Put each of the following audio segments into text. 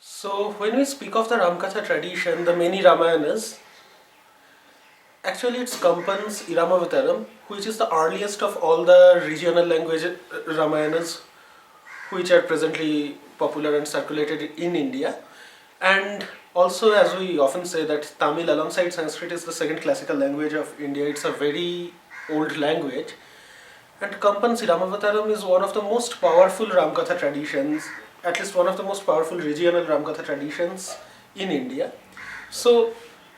So, when we speak of the Ramkatha tradition, the many Ramayanas, actually it's Kampan's Iramavataram, which is the earliest of all the regional language Ramayanas which are presently popular and circulated in India. And also, as we often say, that Tamil alongside Sanskrit is the second classical language of India. It's a very old language. And Kampan's Iramavataram is one of the most powerful Ramkatha traditions, at least one of the most powerful regional Ramkatha traditions in India. So,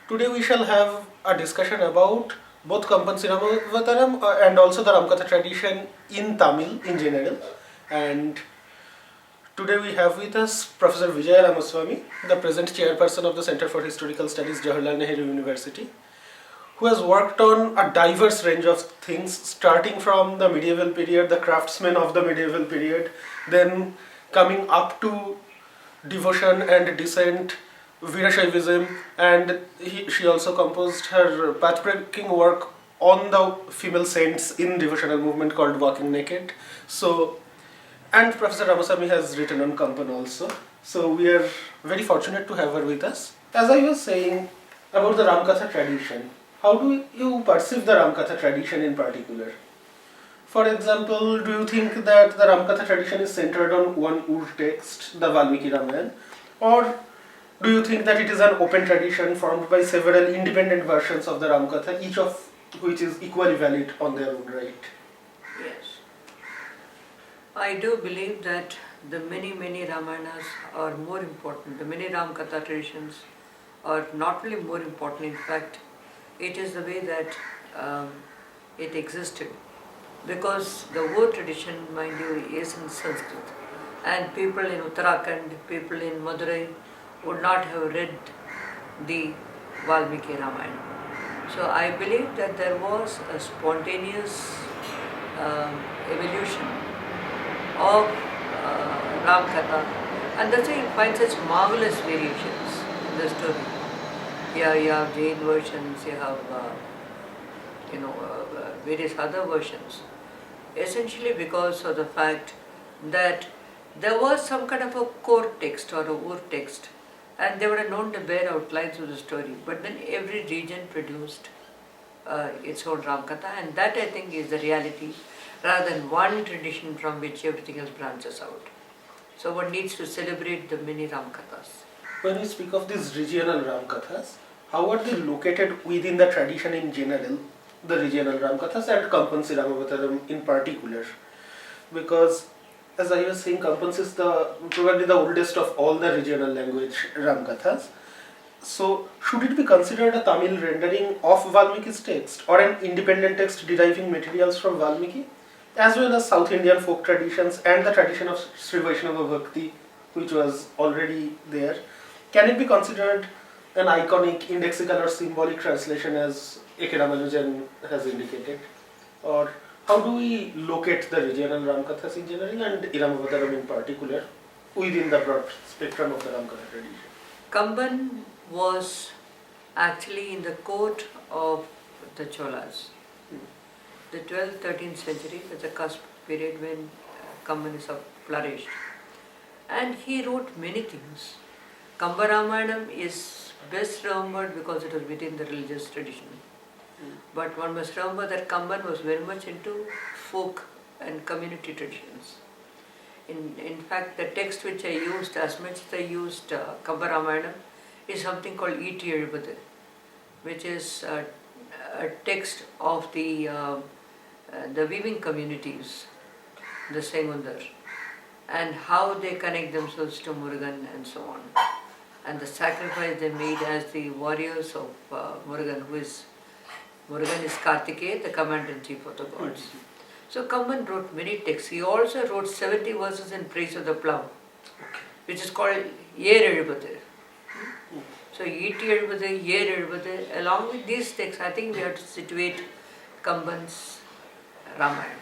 today we shall have a discussion about both Kampan's Iramavataram and also the Ramkatha tradition in Tamil in general. And today we have with us Professor Vijaya Ramaswamy, the present chairperson of the Center for Historical Studies, Jawaharlal Nehru University, who has worked on a diverse range of things, starting from the medieval period, the craftsmen of the medieval period, then coming up to devotion and descent, Veerashaivism, and she also composed her pathbreaking work on the female saints in devotional movement called Walking Naked. So, and Professor Ramaswamy has written on Kampan also. So we are very fortunate to have her with us. As I was saying about the Ramkatha tradition, how do you perceive the Ramkatha tradition in particular? For example, do you think that the Ramkatha tradition is centered on one Ur text, the Valmiki Ramayana, or do you think that it is an open tradition formed by several independent versions of the Ramkatha, each of which is equally valid on their own right? Yes. I do believe that the many Ramayanas are more important. The many Ramkatha traditions are not only more important, in fact, it is the way that it existed. Because the word tradition, mind you, is in Sanskrit. And people in Uttarakhand, people in Madurai would not have read the Valmiki Ramayana. So I believe that there was a spontaneous evolution of Ramkatha, and that's why you find such marvelous variations in the story. Yeah, you have Jain versions, you have various other versions. Essentially because of the fact that there was some kind of a core text or a ur text, and they were known to bear outlines of the story. But then every region produced its own Ramkatha, and that I think is the reality, rather than one tradition from which everything else branches out. So one needs to celebrate the many Ramkathas. When we speak of these regional Ramkathas, how are they located within the tradition in general, the regional Ramkathas and Kampan's Iramavataram in particular? Because, as I was saying, Kampan's is probably the oldest of all the regional language Ramkathas. So, should it be considered a Tamil rendering of Valmiki's text or an independent text deriving materials from Valmiki, as well as South Indian folk traditions and the tradition of Sri Vaishnava Bhakti, which was already there? Can it be considered an iconic, indexical or symbolic translation as A.K. Ramanujan has indicated? Or how do we locate the regional Ramkathas in general and Iramavataram in particular within the broad spectrum of the Ramkatha tradition? Kamban was actually in the court of the Cholas. The 12th, 13th century was the cusp period when Kambanism flourished. And he wrote many things. Kamba Ramayanam is best remembered because it was within the religious tradition. But one must remember that Kamban was very much into folk and community traditions. In fact, the text which I used, as much as I used Kamba Ramayanam, is something called Iti Ezhupathu, which is a text of the weaving communities, the Sengundar, and how they connect themselves to Murugan and so on. And the sacrifice they made as the warriors of Murugan, Murugan is Kartikeya, the commander-in-chief of the gods. So Kamban wrote many texts. He also wrote 70 verses in praise of the plough, which is called Yer Ezhupathu. So Iti Ezhupathu, Yer Ezhupathu, along with these texts, I think we have to situate Kamban's Ramayana.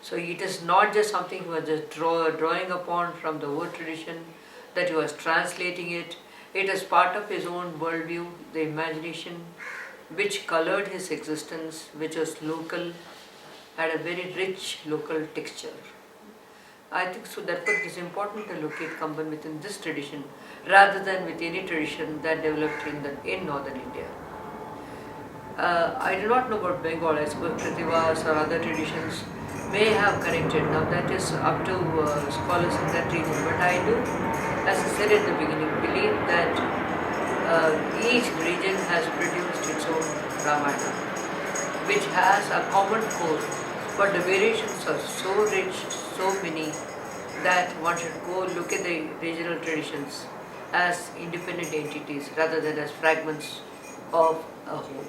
So it is not just something he was just drawing upon from the old tradition, that he was translating it. It is part of his own worldview, the imagination, which colored his existence, which was local, had a very rich local texture. I think so. Therefore, it is important to locate Kamban within this tradition rather than with any tradition that developed in northern India. I do not know about Bengal. I suppose Prativas or other traditions may have connected. Now that is up to scholars in that region. But I do, as I said at the beginning, believe that each region has produced its own Ramayana, which has a common core, but the variations are so rich, so many, that one should go look at the regional traditions as independent entities rather than as fragments of a whole.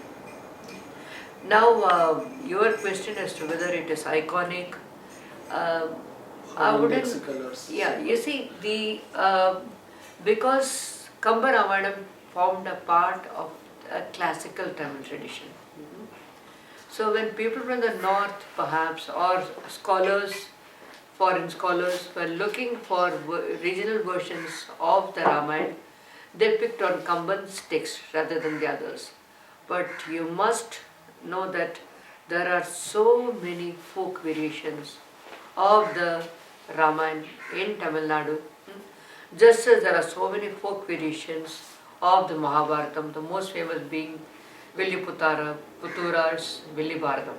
Now, your question as to whether it is iconic, uh, I How wouldn't. lexicolors. Yeah, you see, because Kamba Ramayanam formed a part of a classical Tamil tradition. So when people from the north, perhaps, or scholars, foreign scholars, were looking for regional versions of the Ramayana, they picked on Kamban's text rather than the others. But you must know that there are so many folk variations of the Ramayana in Tamil Nadu, just as there are so many folk variations of the Mahabharatam, the most famous being Puttura's Villi Bharatam.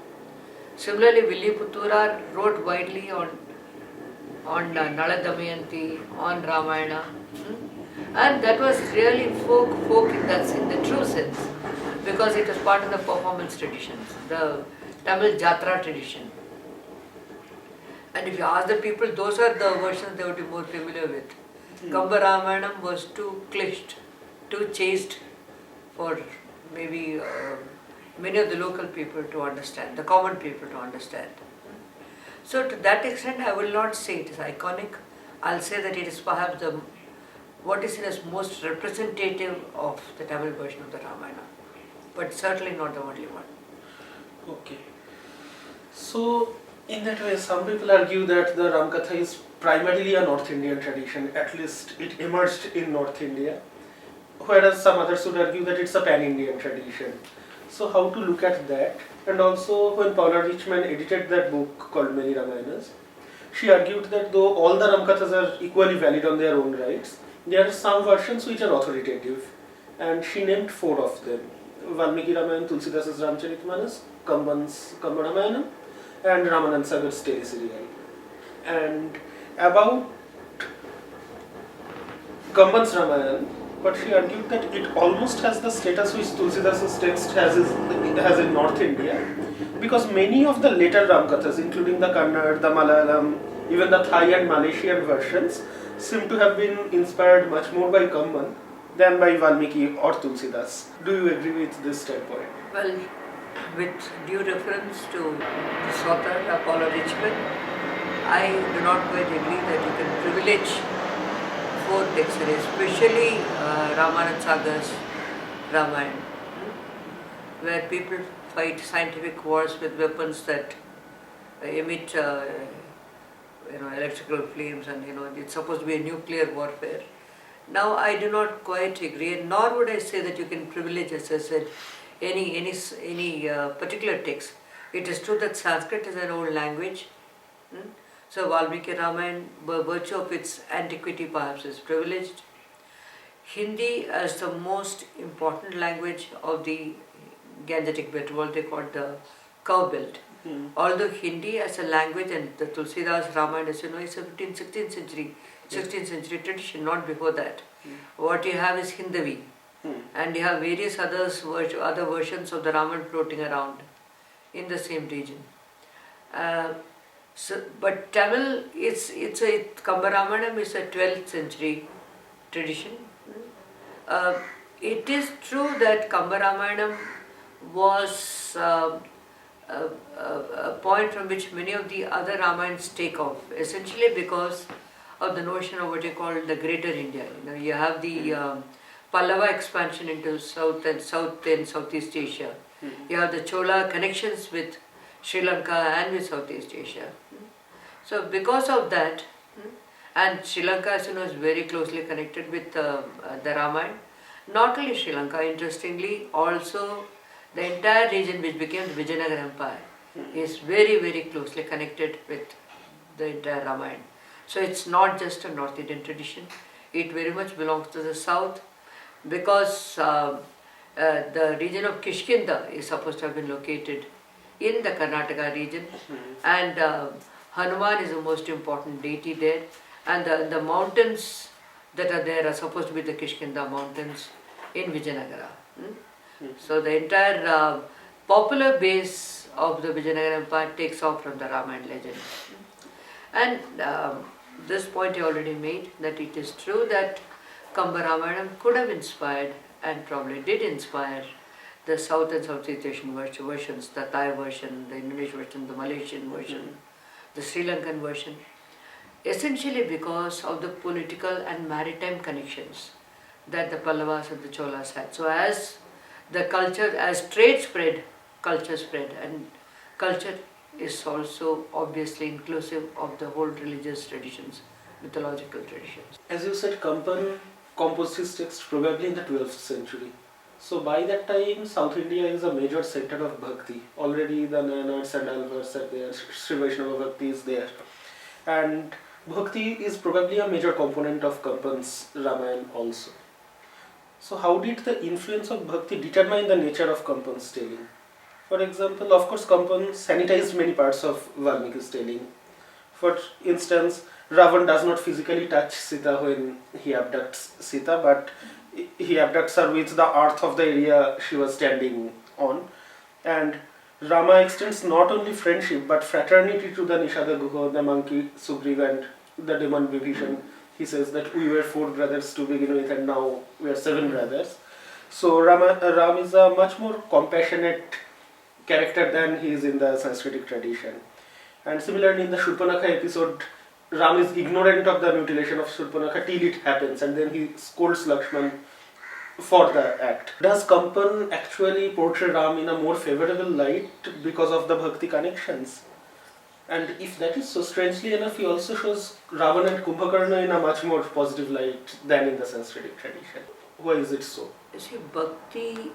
Similarly, Villi Puttura wrote widely on Nala Damayanti, on Ramayana, and that was really folk in the true sense, because it was part of the performance traditions, the Tamil Jatra tradition. And if you ask the people, those are the versions they would be more familiar with. Kamba Ramayanam was too cliched, too chaste for maybe many of the local people to understand, the common people to understand. So to that extent, I will not say it is iconic. I'll say that it is perhaps what is seen as most representative of the Tamil version of the Ramayana, but certainly not the only one. Okay. So, in that way, some people argue that the Ramkatha is primarily a North Indian tradition, at least it emerged in North India, whereas some others would argue that it's a pan-Indian tradition. So, how to look at that? And also, when Paula Richman edited that book called Many Ramayanas, she argued that though all the Ramkathas are equally valid on their own rights, there are some versions which are authoritative, and she named 4 of them: Valmiki Ramayana, Tulsidasa's Ramcharitmanas, Kamban's Kamba Ramayanam, and Ramanand Sagar's teleserial. And about Kamban's Ramayana, but she argued that it almost has the status which Tulsidasa's text has in North India, because many of the later Ramkathas, including the Kannada, the Malayalam, even the Thai and Malaysian versions, seem to have been inspired much more by Kamban than by Valmiki or Tulsidas. Do you agree with this standpoint? Well, with due reference to this author, Paula Richman, I do not quite agree that you can privilege 4 texts, especially Ramanand Sagar's Ramayana, where people fight scientific wars with weapons that emit electrical flames, and it's supposed to be a nuclear warfare. Now I do not quite agree, and nor would I say that you can privilege, as I said, any particular text. It is true that Sanskrit is an old language, so Valmiki Ramayana, by virtue of its antiquity, perhaps is privileged. Hindi as the most important language of the Gangetic belt, what they call the cow belt. Although Hindi as a language, and the Tulsidas Ramayana, as you know, is a 16th century tradition, not before that. What you have is Hindavi, and you have various other versions of the Ramayana floating around in the same region. But Tamil, Kamba Ramayanam is a 12th century tradition. It is true that Kamba Ramayanam was a point from which many of the other Ramayans take off, essentially because of the notion of what you call the Greater India. You have the Pallava expansion into South and Southeast Asia. You have the Chola connections with Sri Lanka and with Southeast Asia. So because of that, and Sri Lanka, as you know, is very closely connected with the Ramayana. Not only Sri Lanka, interestingly, also the entire region which became the Vijayanagara Empire is very, very closely connected with the entire Ramayana. So it's not just a North Indian tradition, it very much belongs to the south because the region of Kishkinda is supposed to have been located in the Karnataka region, and Hanuman is the most important deity there, and the mountains that are there are supposed to be the Kishkinda mountains in Vijayanagara. So the entire popular base of the Vijayanagara Empire takes off from the Ramayana legend. And this point I already made, that it is true that Kamba Ramayanam could have inspired and probably did inspire the South and Southeast Asian versions, the Thai version, the Indonesian version, the Malaysian version, the Sri Lankan version, essentially because of the political and maritime connections that the Pallavas and the Cholas had. So as the culture, as trade spread, culture spread, and culture is also obviously inclusive of the whole religious traditions, mythological traditions. As you said, Kampan composed his text probably in the 12th century. So by that time, South India is a major center of bhakti. Already the Nayanars and Alvars are there, Sri Vaishnava Bhakti is there. And bhakti is probably a major component of Kampan's Ramayana also. So how did the influence of bhakti determine the nature of Kampan's telling? For example, of course, Kampan sanitized many parts of Valmiki's telling. For instance, Ravan does not physically touch Sita when he abducts Sita, but he abducts her with the earth of the area she was standing on. And Rama extends not only friendship but fraternity to the Nishada Guha, the monkey Sugriva, and the demon Vibhishan. He says that we were 4 brothers to begin with and now we are 7 brothers. So Ram is a much more compassionate character than he is in the Sanskritic tradition. And similarly in the Shurpanakha episode, Ram is ignorant of the mutilation of Shurpanakha till it happens, and then he scolds Lakshman for the act. Does Kampan actually portray Ram in a more favorable light because of the bhakti connections? And if that is so, strangely enough, he also shows Ravan and Kumbhakarna in a much more positive light than in the Sanskritic tradition. Why is it so? You see, Bhakti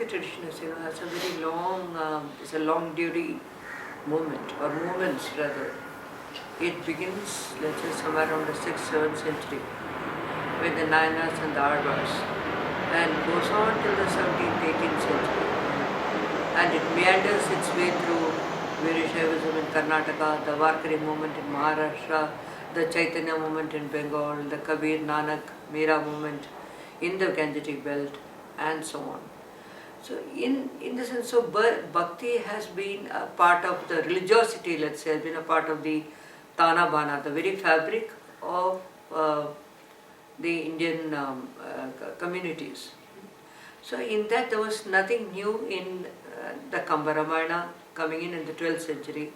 tradition has a very long, it's a long duty movement, or movements rather. It begins, let's say, somewhere around the 6th, 7th century with the Nayanars and the Alvars, and goes on till the 17th, 18th century. And it meanders its way through Veerashaivism in Karnataka, the Varkari movement in Maharashtra, the Chaitanya movement in Bengal, the Kabir, Nanak, Meera movement in the Gangetic belt, and so on. So in the sense, so Bhakti has been a part of the religiosity, let's say, has been a part of the Tana Bana, the very fabric of the Indian communities. So in that there was nothing new in the Kamba Ramayana coming in the 12th century.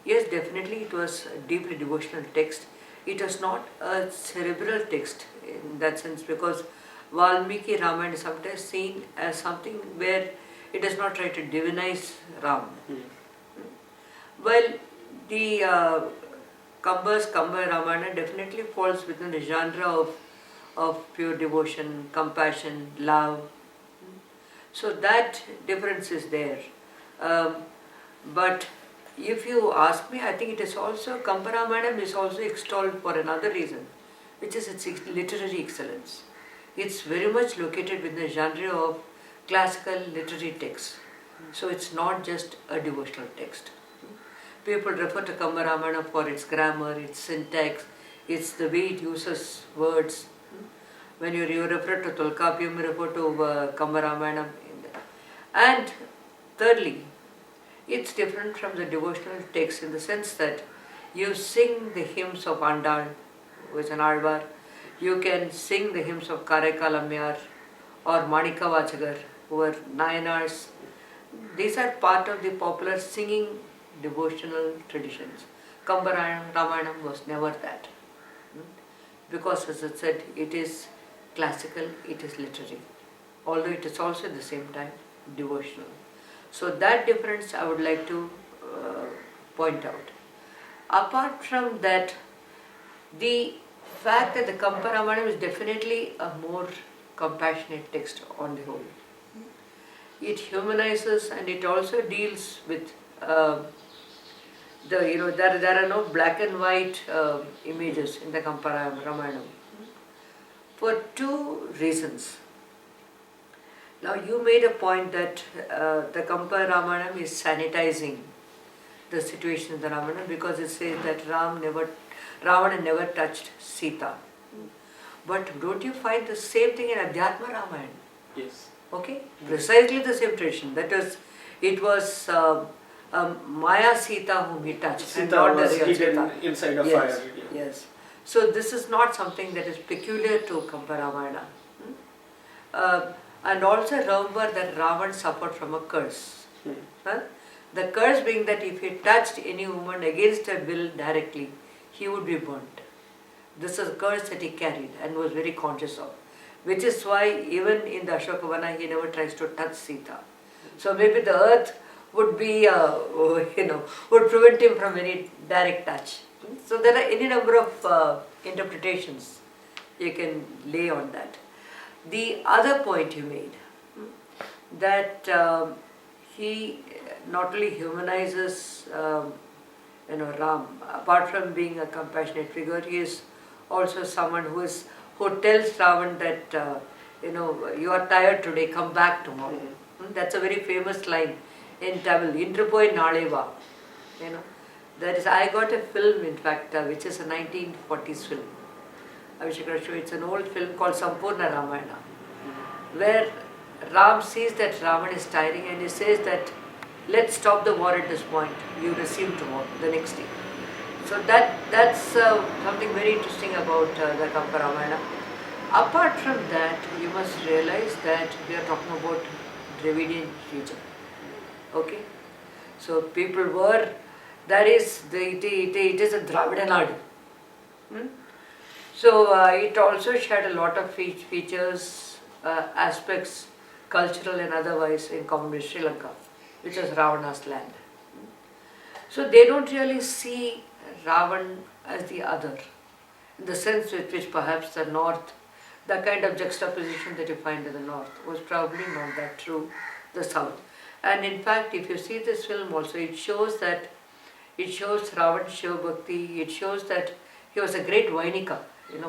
Yes, definitely it was a deeply devotional text. It was not a cerebral text in that sense, because Valmiki Ramayana is sometimes seen as something where it does not try to divinize Ram. While the Kamba Ramayana definitely falls within the genre of pure devotion, compassion, love. So that difference is there. But if you ask me, I think it is also, Kamba Ramayana is also extolled for another reason, which is its literary excellence. It's very much located within the genre of classical literary texts. So it's not just a devotional text. People refer to Kamba Ramayana for its grammar, its syntax, it's the way it uses words. When you refer to Tolkappiyam, you refer to Kamba Ramayana. And thirdly, it's different from the devotional text in the sense that you sing the hymns of Andal, who is an Alvar. You can sing the hymns of Karaikalamyar or Manika Vachagar, who are Nayanars. These are part of the popular singing devotional traditions. Kamba Ramayana was never that. Because, as I said, it is classical, it is literary. Although it is also at the same time devotional. So that difference I would like to point out. Apart from that, the fact that the Kamba Ramayana is definitely a more compassionate text on the whole. It humanizes and it also deals with there are no black and white images in the Ramayana for two reasons. Now you made a point that the Kampa Ramayana is sanitizing the situation in the Ramayana because it says that Ravana never touched Sita. But don't you find the same thing in Adhyatma Ramayana? Yes. Okay, precisely the same tradition. That is, it was Maya Sita whom he touched, and Sita not the was real hidden Sita. inside a Yes, fire. Yeah. yes. So this is not something that is peculiar to Kampa Ramayana. And also remember that Ravan suffered from a curse. Huh? The curse being that if he touched any woman against her will directly, he would be burnt. This is a curse that he carried and was very conscious of. Which is why even in the Ashokavana he never tries to touch Sita. So maybe the earth would be, would prevent him from any direct touch. So there are any number of interpretations you can lay on that. The other point you made, that he not only humanizes, Ram, apart from being a compassionate figure, he is also someone who tells Ravan that, you are tired today, come back tomorrow. That's a very famous line in Tamil, Intrapoi Naleva. That is, I got a film, in fact, which is a 1940s film. It's an old film called Sampurna Ramayana, where Ram sees that Ravan is tiring and he says that, let's stop the war at this point, you resume tomorrow, the next day. So that's something very interesting about the Kampa Ramayana. Apart from that, you must realize that we are talking about Dravidian region. Okay? So people were, that is, it is a Dravida Nadu. So it also shared a lot of features, aspects, cultural and otherwise, in common with Sri Lanka, which is Ravana's land. So they don't really see Ravan as the other, in the sense with which perhaps the north, the kind of juxtaposition that you find in the north was probably not that true, the south. And in fact, if you see this film also, it shows Ravan's Shiva Bhakti, it shows that he was a great Vainika.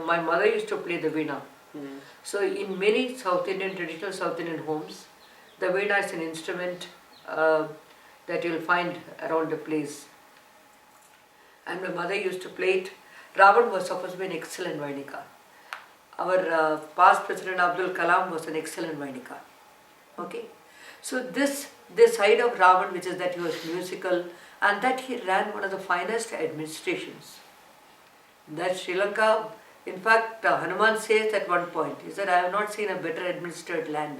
My mother used to play the veena. So in many traditional South Indian homes, the veena is an instrument that you'll find around the place. And my mother used to play it. Ravan was supposed to be an excellent Vainika. Our past President Abdul Kalam was an excellent Vainika. Okay? So this side of Ravan, which is that he was musical and that he ran one of the finest administrations. That Sri Lanka, in fact, Hanuman says at one point, he said, I have not seen a better administered land.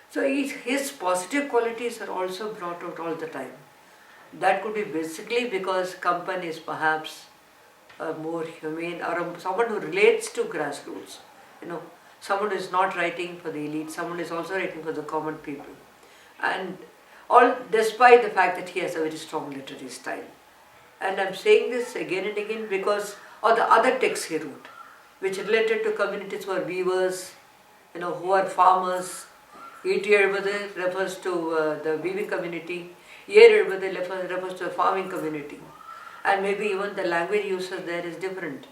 So his positive qualities are also brought out all the time. That could be basically because Kampan is perhaps more humane, or someone who relates to grassroots. Someone who is not writing for the elite, someone who is also writing for the common people. And all despite the fact that he has a very strong literary style. And I'm saying this again and again because of the other texts he wrote, which related to communities who are weavers, who are farmers. E.T. Elbade refers to the weaving community. E.R. Elbade refers to the farming community. And maybe even the language usage there is different.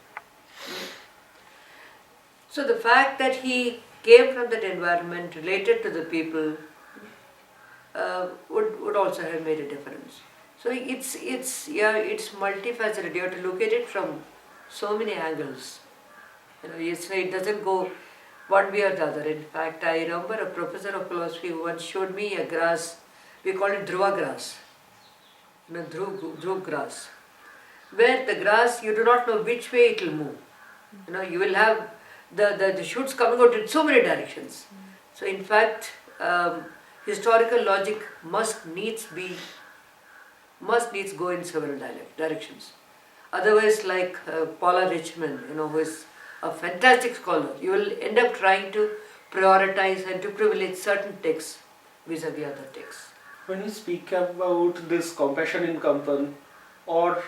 So the fact that he came from that environment, related to the people, would also have made a difference. So it's multifaceted. You have to look at it from so many angles. It doesn't go one way or the other. In fact, I remember a professor of philosophy who once showed me a grass. We call it dhruva grass, dhruv grass, where the grass, you do not know which way it will move. You will have the shoots coming out in so many directions. So in fact, historical logic must needs go in several directions. Otherwise, like Paula Richman, who is a fantastic scholar, you will end up trying to prioritize and to privilege certain texts vis-a-vis other texts. When you speak about this compassion in Kampan or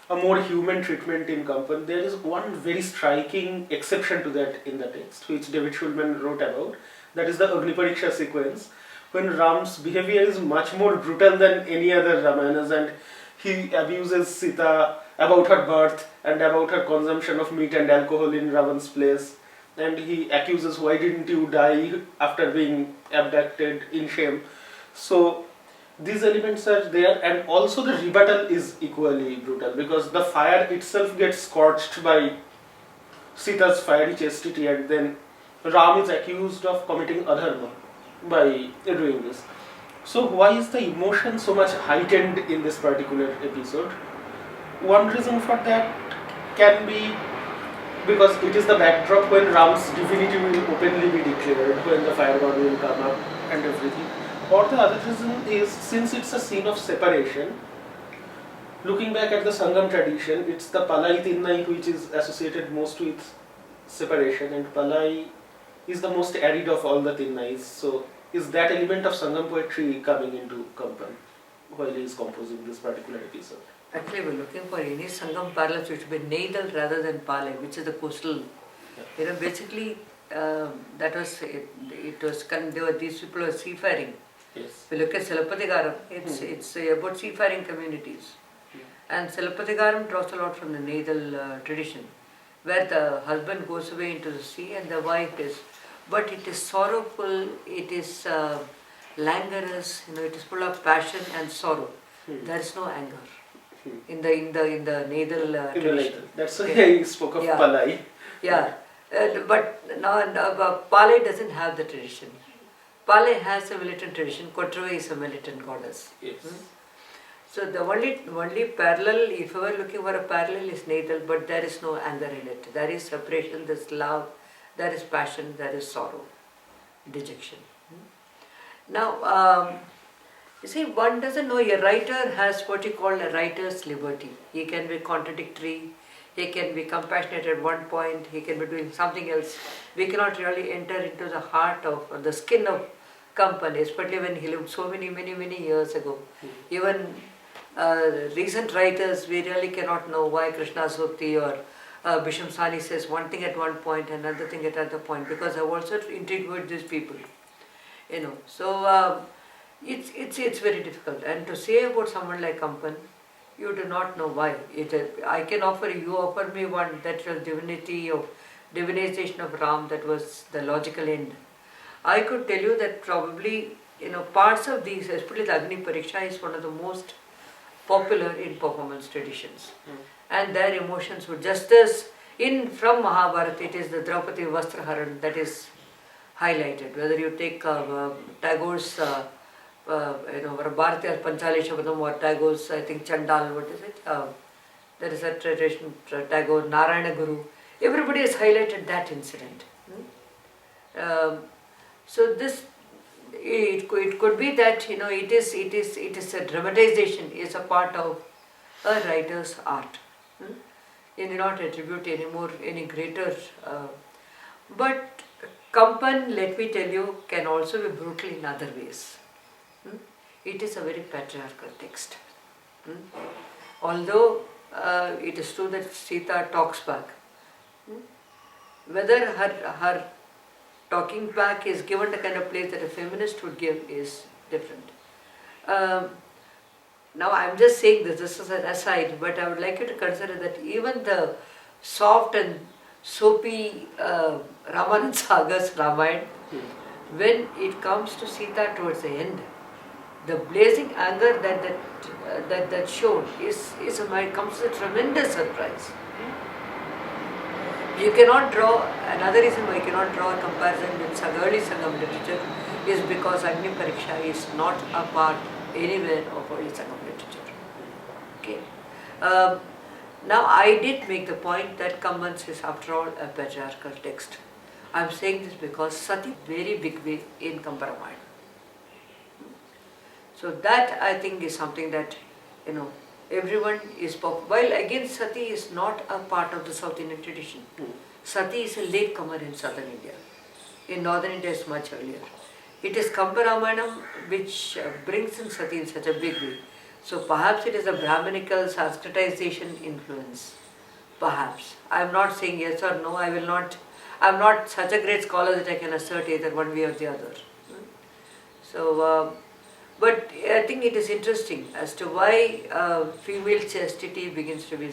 a more human treatment in Kampan, there is one very striking exception to that in the text, which David Schulman wrote about. That is the Agnipariksha sequence, when Ram's behavior is much more brutal than any other Ramayanas, and he abuses Sita about her birth and about her consumption of meat and alcohol in Ravan's place. And he accuses, why didn't you die after being abducted in shame? So these elements are there, and also the rebuttal is equally brutal because the fire itself gets scorched by Sita's fiery chastity, and then Ram is accused of committing adharma by doing this. So why is the emotion so much heightened in this particular episode? One reason for that can be because it is the backdrop when Ram's divinity will openly be declared, when the fire god will come up and everything. Or the other reason is since it's a scene of separation, looking back at the Sangam tradition, it's the Palai Tinnai which is associated most with separation, and Palai is the most arid of all the Tinnais. So is that element of Sangam poetry coming into Kampan while he is composing this particular episode? Actually, we're looking for any Sangam parallels which would be Neidal rather than Palai, which is the coastal. Yeah. Basically, that was it was these people were seafaring. Yes. We look at Silapatigaram, it's about seafaring communities. And Silapatigaram draws a lot from the Neidal tradition, where the husband goes away into the sea and the wife is. But it is sorrowful, it is languorous, it is full of passion and sorrow. There is no anger in the Neidal tradition. That's why I spoke of Palai. Yeah, but now Palai doesn't have the tradition. Palai has a militant tradition. Kotrava is a militant goddess. Yes. So the only parallel, if you were looking for a parallel, is Neidal, but there is no anger in it. There is separation, there is love, there is passion, there is sorrow, dejection. Now, you see, one doesn't know, a writer has what you call a writer's liberty. He can be contradictory, he can be compassionate at one point, he can be doing something else. We cannot really enter into the heart of, or the skin of Kampan, especially when he lived so many years ago. Even recent writers, we really cannot know why Krishna Sukti or Bisham Sani says one thing at one point and another thing at another point, because I've also interviewed these people. So it's very difficult. And to say about someone like Kampan, you do not know why. I can offer you offer me one, that was divinization of Ram, that was the logical end. I could tell you that probably parts of these, especially the Agni Pariksha, is one of the most popular in performance traditions. And their emotions were just as from Mahabharata, it is the Draupadi Vastraharan that is highlighted. Whether you take Tagore's Bharatiya Panchali Shabadam or Tagore's, I think, Chandal, what is it? There is a tradition, Tagore, Narayana Guru. Everybody has highlighted that incident. So this, it could be that it is a dramatization, is a part of a writer's art. You do not attribute any greater. But Kampan, let me tell you, can also be brutal in other ways. It is a very patriarchal text. Although it is true that Sita talks back, whether her talking back is given the kind of place that a feminist would give is different. Now I'm just saying this is an aside, but I would like you to consider that even the soft and soapy Ramanand Sagar's Ramayana, when it comes to Sita towards the end, the blazing anger that shown comes as a tremendous surprise. You cannot draw, another reason why you cannot draw a comparison with early Sangam literature is because Agni Pariksha is not a part anywhere of early Sangam literature. Okay. Now I did make the point that Kamban is after all a patriarchal text. I am saying this because Sati very big way in Kamparamayan. So that I think is something that everyone is while again Sati is not a part of the South Indian tradition. Sati is a latecomer in southern India. In northern India it's much earlier. It is Kamparamayanam which brings in Sati in such a big way. So perhaps it is a Brahminical Sanskritization influence. Perhaps. I am not saying yes or no. I am not such a great scholar that I can assert either one way or the other. So, But I think it is interesting as to why female chastity begins to be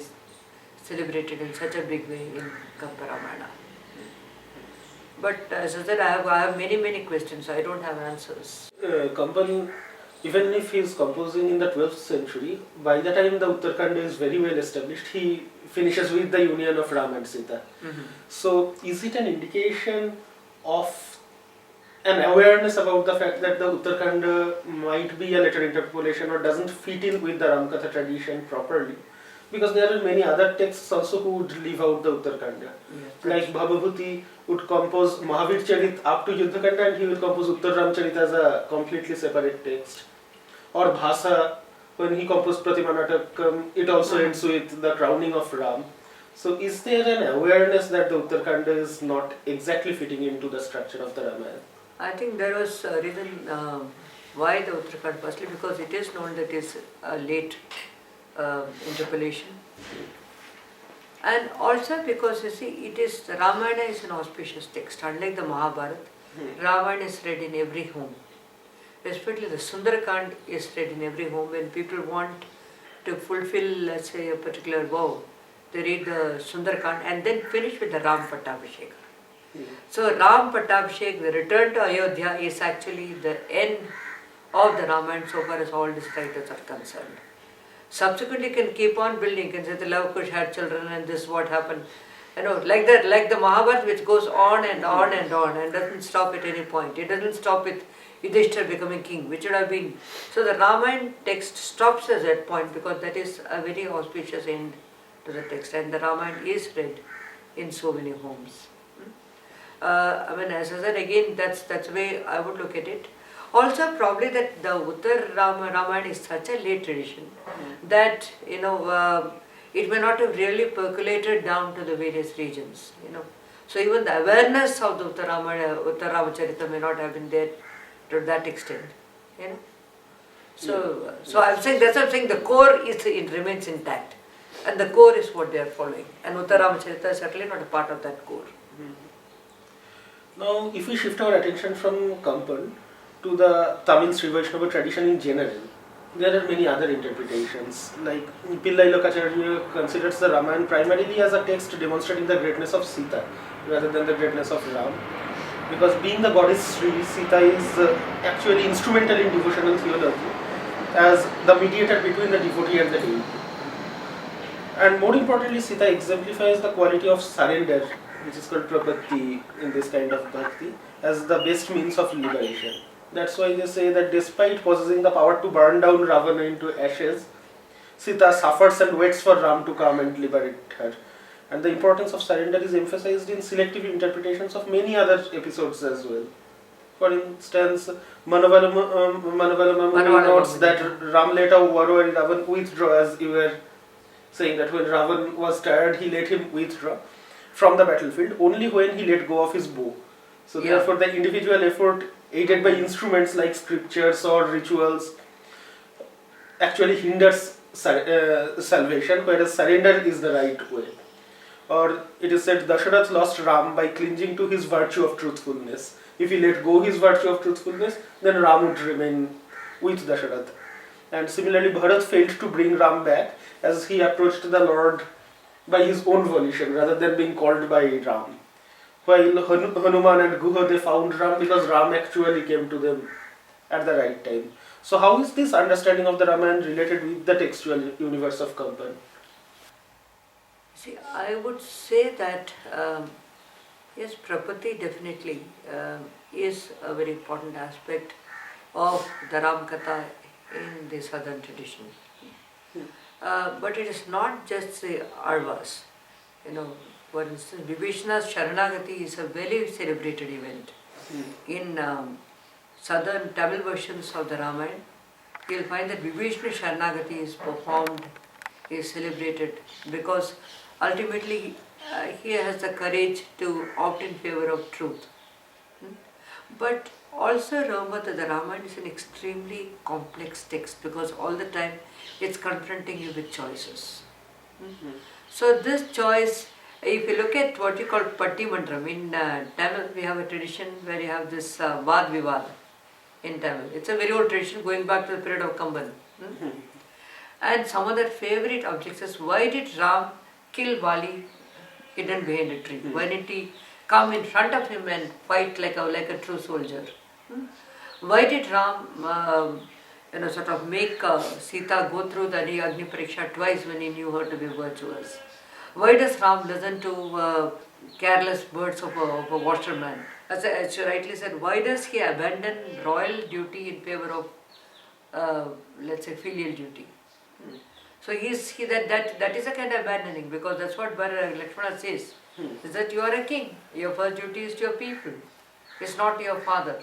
celebrated in such a big way in Kampa Ramayana. But as I said, I have many questions. I don't have answers. Kampan, even if he is composing in the 12th century, by the time the Uttarkhand is very well established, he finishes with the union of Ram and Sita. So, is it an indication of an awareness about the fact that the Uttarakhand might be a later interpolation or doesn't fit in with the Ramkatha tradition properly? Because there are many other texts also who would leave out the Uttarakhand. Like Bhababhuti would compose Mahavir Charit up to Yuddhakanda and he will compose Uttar Ramcharit as a completely separate text. Or Bhasa, when he composed Pratima Natakam, it also ends with the crowning of Ram. So is there an awareness that the Uttarakhand is not exactly fitting into the structure of the Ramayana? I think there was a reason why the Uttarakhand, firstly because it is known that it is a late interpolation. And also because you see, it is Ramayana is an auspicious text. Unlike the Mahabharata, Ramayana is read in every home. Especially the Sundarakand is read in every home. When people want to fulfill, let's say, a particular vow, they read the Sundarakand and then finish with the Ram Pattabhishek. So Ram Pattabhishek, the return to Ayodhya, is actually the end of the Ramayana so far as all these writers are concerned. Subsequently can keep on building, can say the Lavakush had children and this what happened. You know, like that, like the Mahabharata which goes on and on and on and doesn't stop at any point. It doesn't stop with Yudhishthira becoming king, which would have been. So the Ramayana text stops at that point because that is a very auspicious end to the text and the Ramayana is read in so many homes. I mean, as I said again, that's the way I would look at it. Also, probably that the Uttar Ramayana is such a late tradition that it may not have really percolated down to the various regions. So even the awareness of the Uttar Ramacharita may not have been there to that extent. So I'm saying that's what I'm saying. The core it remains intact, and the core is what they are following. And Uttar Ramacharita is certainly not a part of that core. Now, if we shift our attention from Kampan to the Tamil Sri Vaishnava tradition in general, there are many other interpretations. Like Pillai Lokacharya considers the Ramayana primarily as a text demonstrating the greatness of Sita rather than the greatness of Ram. Because being the goddess Sri, Sita is actually instrumental in devotional theology as the mediator between the devotee and the deity. And more importantly, Sita exemplifies the quality of surrender, which is called prapatti in this kind of bhakti, as the best means of liberation. That's why they say that despite possessing the power to burn down Ravana into ashes, Sita suffers and waits for Ram to come and liberate her. And the importance of surrender is emphasized in selective interpretations of many other episodes as well. For instance, Manavalamam notes that Ram let a warrior Ravan withdraw, as you were saying that when Ravan was tired, he let him withdraw from the battlefield only when he let go of his bow. So therefore the individual effort aided by instruments like scriptures or rituals actually hinders salvation, whereas surrender is the right way. Or it is said Dasharath lost Ram by clinging to his virtue of truthfulness. If he let go his virtue of truthfulness, then Ram would remain with Dasharath. And similarly, Bharat failed to bring Ram back as he approached the Lord by his own volition rather than being called by Ram. While Hanuman and Guha, they found Ram because Ram actually came to them at the right time. So how is this understanding of the Ramayana related with the textual universe of Kampan? See, I would say that yes, prapatti definitely is a very important aspect of the Ram Katha in the southern tradition. But it is not just the Arvas. For instance, Vibhishana's Sharanagati is a very celebrated event. In southern Tamil versions of the Ramayana, you will find that Vibhishana Sharanagati is performed, is celebrated because ultimately he has the courage to opt in favor of truth. But also remember that the Ramayana is an extremely complex text because all the time it's confronting you with choices. So this choice, if you look at what you call Patti Mandram, in Tamil we have a tradition where you have this Vad Vivad. in Tamil. It's a very old tradition going back to the period of Kamban. And some of their favorite objects is, why did Ram kill Bali hidden behind a tree? Why didn't he come in front of him and fight like a true soldier? Why did Ram sort of make Sita go through the Agni Pariksha twice when he knew her to be virtuous? Why does Ram listen to careless words of a washerman? As you rightly said, why does he abandon royal duty in favor of, let's say, filial duty? So that is a kind of abandoning, because that's what Lakshmana says, is that you are a king, your first duty is to your people, it's not your father.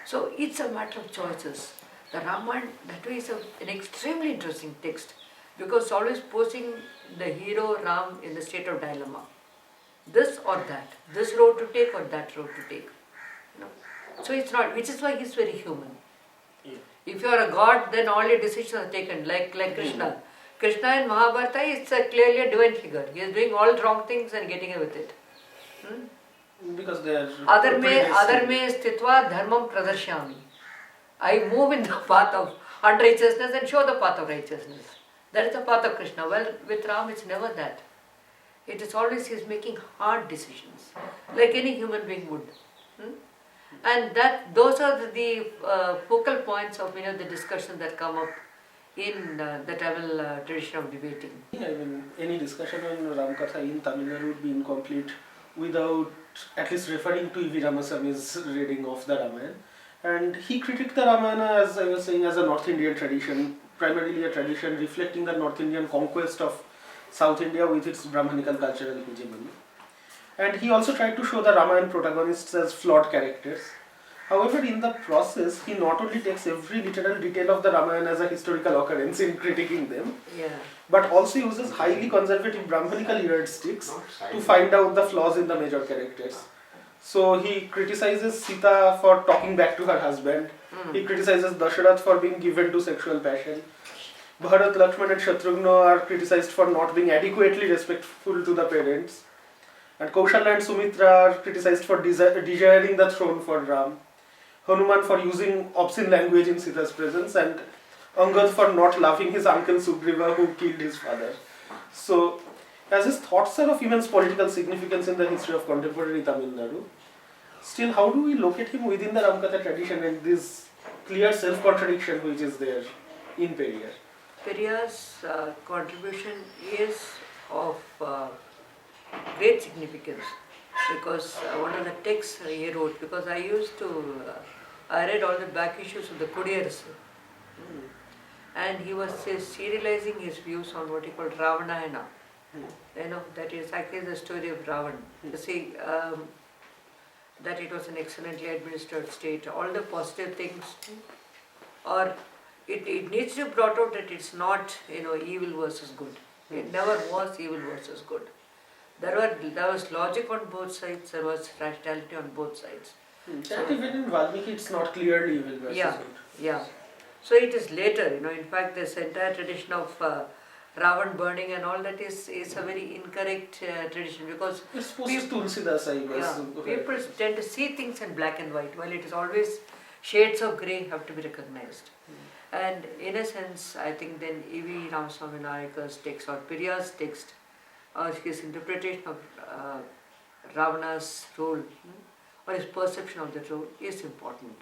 So it's a matter of choices. The Ramayana, that way, is an extremely interesting text, because it's always posing the hero Ram in the state of dilemma. This or that, this road to take or that road to take. So it's not, which is why he's very human. Yeah. If you are a god, then all your decisions are taken, like Krishna. Krishna in Mahabharata is clearly a divine figure. He is doing all wrong things and getting away with it. Because they are Other me sthitva dharmam pradarshami. I move in the path of unrighteousness and show the path of righteousness. That is the path of Krishna. Well, with Ram it's never that. It is always he is making hard decisions, like any human being would. And those are the focal points of the discussion that come up in the Tamil tradition of debating. I mean, any discussion on Ramkatha in Tamil Nadu would be incomplete without at least referring to E.V. Ramaswamy's reading of the Ramayana. And he critiqued the Ramayana, as I was saying, as a North Indian tradition, primarily a tradition reflecting the North Indian conquest of South India with its Brahmanical cultural hegemony. And he also tried to show the Ramayana protagonists as flawed characters. However, in the process, he not only takes every literal detail of the Ramayana as a historical occurrence in critiquing them, but also uses highly conservative Brahmanical yardsticks to find out the flaws in the major characters. So he criticizes Sita for talking back to her husband. He criticizes Dasharath for being given to sexual passion. Bharat, Lakshman and Shatrughna are criticized for not being adequately respectful to the parents. And Kaushalya and Sumitra are criticized for desiring the throne for Ram. Hanuman for using obscene language in Sita's presence, and Angad for not loving his uncle Sugriva who killed his father. So, as his thoughts are of immense political significance in the history of contemporary Tamil Nadu, still how do we locate him within the Ramkatha tradition and this clear self-contradiction which is there in Periyar? Periyar's contribution is of great significance, because one of the texts he wrote, because I used to, I read all the back issues of the Kudiyarasu, and he was serializing his views on what he called Ravanayana. That is actually the story of Ravan. You see, that it was an excellently administered state, all the positive things, or it needs to be brought out that it's not, evil versus good. It never was evil versus good. There was logic on both sides, there was rationality on both sides. So, even in Valmiki it's not clearly evil versus good. Yeah. So it is later, in fact this entire tradition of Ravan burning and all that is a very incorrect tradition, because it's Tulsidas, I guess. People tend to see things in black and white, while it is always shades of grey have to be recognized. And in a sense, I think then E.V. Ramaswamy Nayaka's text or Periyar's text, or his interpretation of Ravana's role, or his perception of that role is important.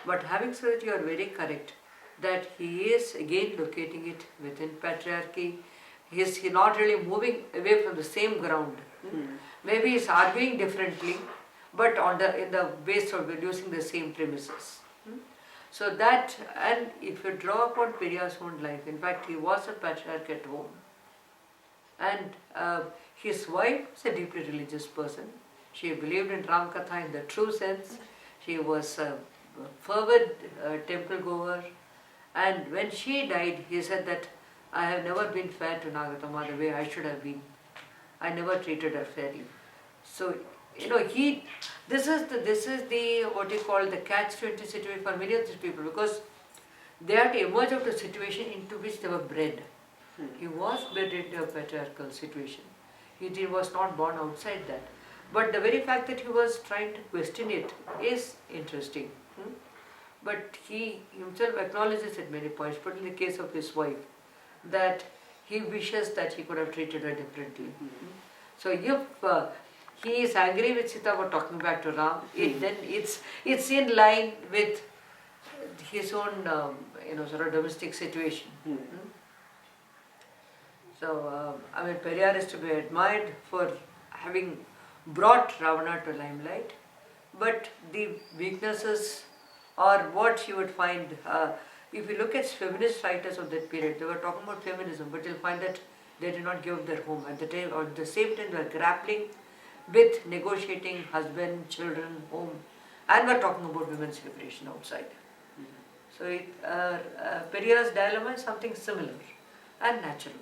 But having said that, you are very correct that he is again locating it within patriarchy. He's not really moving away from the same ground. Maybe he's arguing differently, but in the base of using the same premises. So that, and if you draw upon Periyar's own life, in fact he was a patriarch at home, and his wife was a deeply religious person. She believed in Ramkatha in the true sense. She was a fervent temple goer, and when she died, he said that I have never been fair to Nagatama the way I should have been. I never treated her fairly. So, this is the what you call the catch-20 situation for many of these people, because they had to emerge out of a situation into which they were bred. He was bred into a patriarchal situation. He was not born outside that. But the very fact that he was trying to question it is interesting. But he himself acknowledges at many points, but in the case of his wife, that he wishes that he could have treated her differently. So if he is angry with Sita for talking back to Ram, then it's in line with his own sort of domestic situation. So I mean, Periyar is to be admired for having brought Ravana to limelight, but the weaknesses are what you would find. If you look at feminist writers of that period, they were talking about feminism, but you'll find that they did not give up their home. At the same time, they were grappling with negotiating husband, children, home, and were talking about women's liberation outside. So Periyar's dilemma is something similar and natural.